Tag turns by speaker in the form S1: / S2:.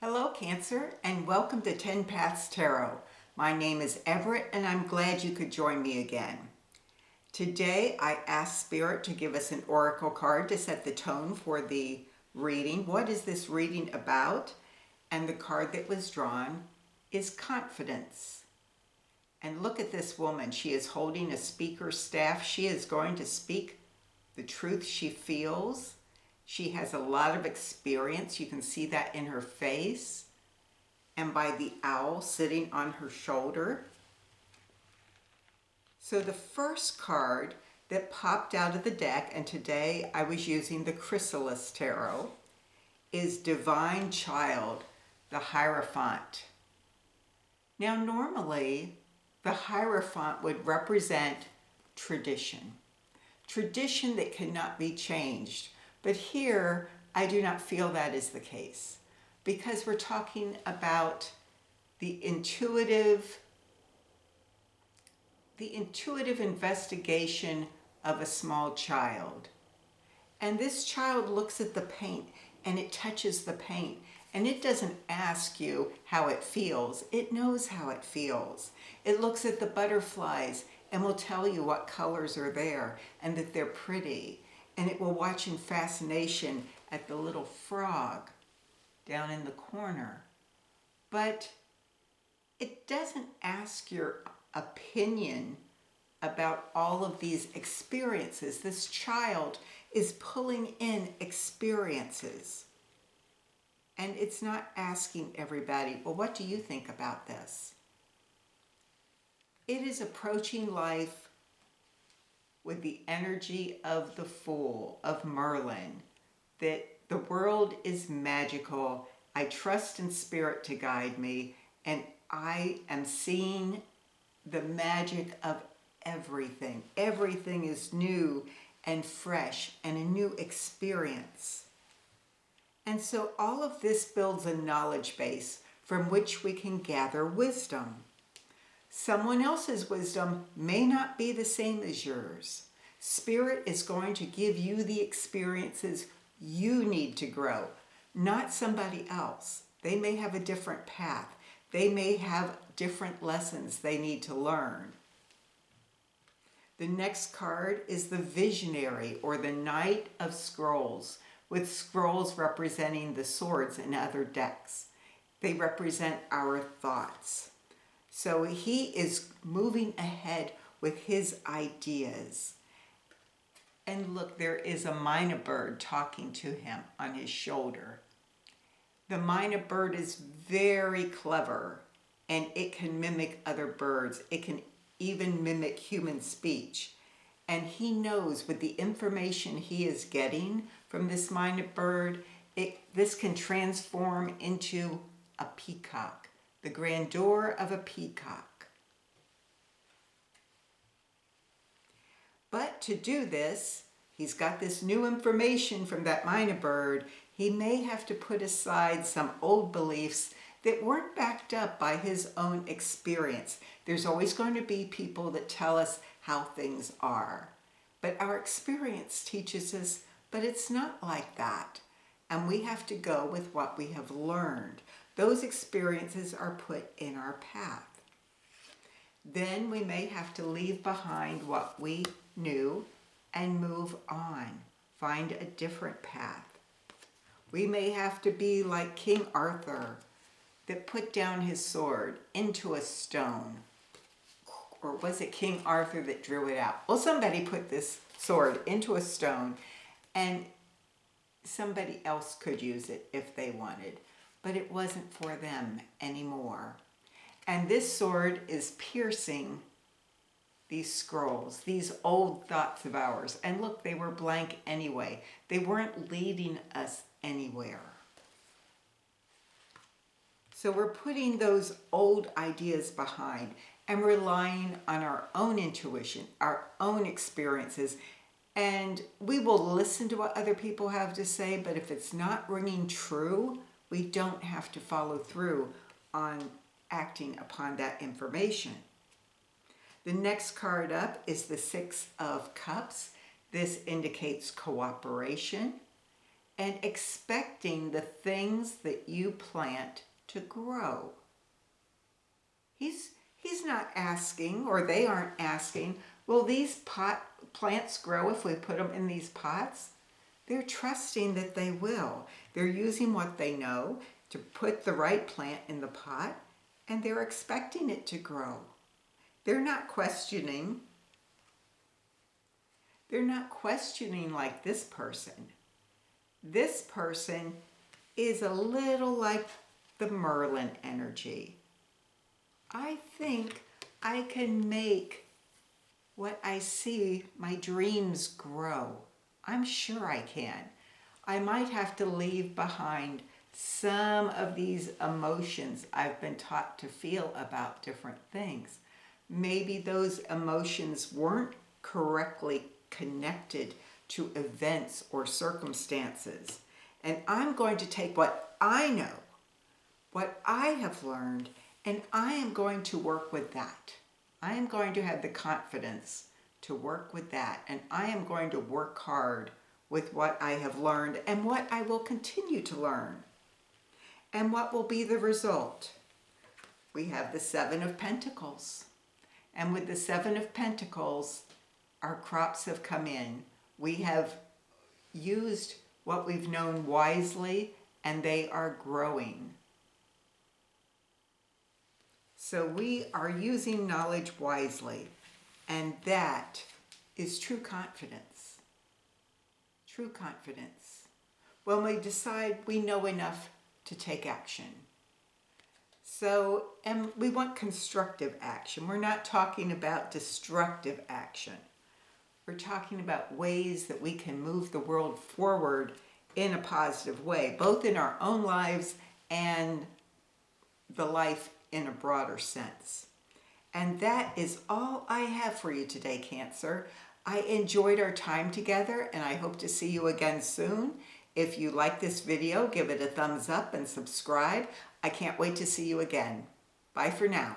S1: Hello, Cancer, and welcome to TenPaths Tarot. My name is Everett, and I'm glad you could join me again. Today, I asked Spirit to give us an oracle card to set the tone for the reading. What is this reading about? And the card that was drawn is Confidence. And look at this woman. She is holding a speaker's staff. She is going to speak the truth she feels. She has a lot of experience. You can see that in her face and by the owl sitting on her shoulder. So the first card that popped out of the deck, and today I was using the Chrysalis Tarot, is Divine Child, the Hierophant. Now normally the Hierophant would represent tradition. Tradition that cannot be changed. But here, I do not feel that is the case, because we're talking about the intuitive investigation of a small child. And this child looks at the paint and it touches the paint, and it doesn't ask you how it feels. It knows how it feels. It looks at the butterflies and will tell you what colors are there and that they're pretty. And it will watch in fascination at the little frog down in the corner. But it doesn't ask your opinion about all of these experiences. This child is pulling in experiences. And it's not asking everybody, well, what do you think about this? It is approaching life with the energy of the Fool, of Merlin, that the world is magical. I trust in Spirit to guide me, and I am seeing the magic of everything. Everything is new and fresh and a new experience. And so all of this builds a knowledge base from which we can gather wisdom. Someone else's wisdom may not be the same as yours. Spirit is going to give you the experiences you need to grow, not somebody else. They may have a different path. They may have different lessons they need to learn. The next card is the Visionary, or the Knight of Scrolls, with scrolls representing the swords in other decks. They represent our thoughts. So he is moving ahead with his ideas. And look, there is a mynah bird talking to him on his shoulder. The mynah bird is very clever, and it can mimic other birds. It can even mimic human speech. And he knows with the information he is getting from this mynah bird, this can transform into a peacock. The grandeur of a peacock. But to do this, he's got this new information from that mynah bird. He may have to put aside some old beliefs that weren't backed up by his own experience. There's always going to be people that tell us how things are. But our experience teaches us, but it's not like that. And we have to go with what we have learned. Those experiences are put in our path. Then we may have to leave behind what we knew and move on, find a different path. We may have to be like King Arthur, that put down his sword into a stone. Or was it King Arthur that drew it out? Well, somebody put this sword into a stone, and somebody else could use it if they wanted. But it wasn't for them anymore. And this sword is piercing these scrolls, these old thoughts of ours. And look, they were blank anyway. They weren't leading us anywhere. So we're putting those old ideas behind and relying on our own intuition, our own experiences. And we will listen to what other people have to say, but if it's not ringing true, we don't have to follow through on acting upon that information. The next card up is the Six of Cups. This indicates cooperation. and expecting the things that you plant to grow. He's not asking, or they aren't asking, will these plants grow if we put them in these pots? They're trusting that they will. They're using what they know to put the right plant in the pot, and they're expecting it to grow. They're not questioning. They're not questioning like this person. This person is a little like the Merlin energy. I think I can make what I see, my dreams, grow. I'm sure I can. I might have to leave behind some of these emotions I've been taught to feel about different things. Maybe those emotions weren't correctly connected to events or circumstances. And I'm going to take what I know, what I have learned, and I am going to work with that. I am going to have the confidence to work with that. And I am going to work hard with what I have learned and what I will continue to learn. And what will be the result? We have the Seven of Pentacles. And with the Seven of Pentacles, our crops have come in. We have used what we've known wisely, and they are growing. So we are using knowledge wisely, and that is true confidence. True confidence. When we decide we know enough to take action. So, and we want constructive action. We're not talking about destructive action. We're talking about ways that we can move the world forward in a positive way, both in our own lives and the life in a broader sense. And that is all I have for you today, Cancer. I enjoyed our time together, and I hope to see you again soon. If you like this video, give it a thumbs up and subscribe. I can't wait to see you again. Bye for now.